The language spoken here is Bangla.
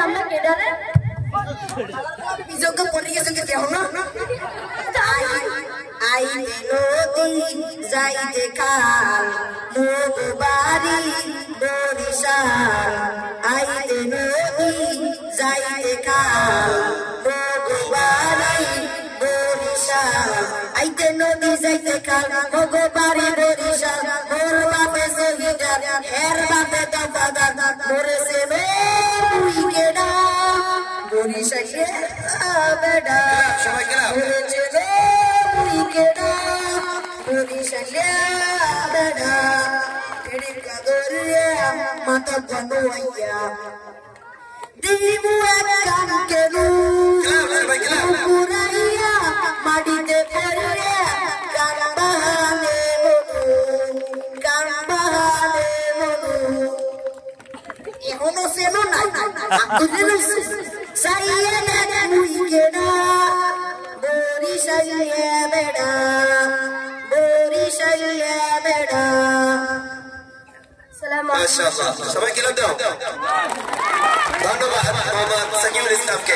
আমরা কেডারে বিজোগ পড়ে গেছে কি কেউ না আই নদী যাইতে কাল মুগ বাড়ি বরিশাল আইতে নদী যাইতে কাল মুগ বাড়ি বরিশাল আইতে নদী যাইতে কাল মুগ বাড়ি বরিশাল মোর বাপে শহীদার এর বাপে দাদাদার মরেছে রে উইকেডা বরিশালে বেডা মরেছে রে উইকেডা বরিশালে বেডা কেড়ে কাগরিয়া মাথা বনুয়া দিবু একখান কেনু পুরাইয়া মাটিতে পড়ে গান বাহানে মনু এখনো সেনো না বুঝলি সাইয়ে না মুইকেডা বরিশালে বেডা মাশাআল্লাহ সবাই কিলাম দাও ধন্যবাদ মোহাম্মদ সাকিবুল ইসলামকে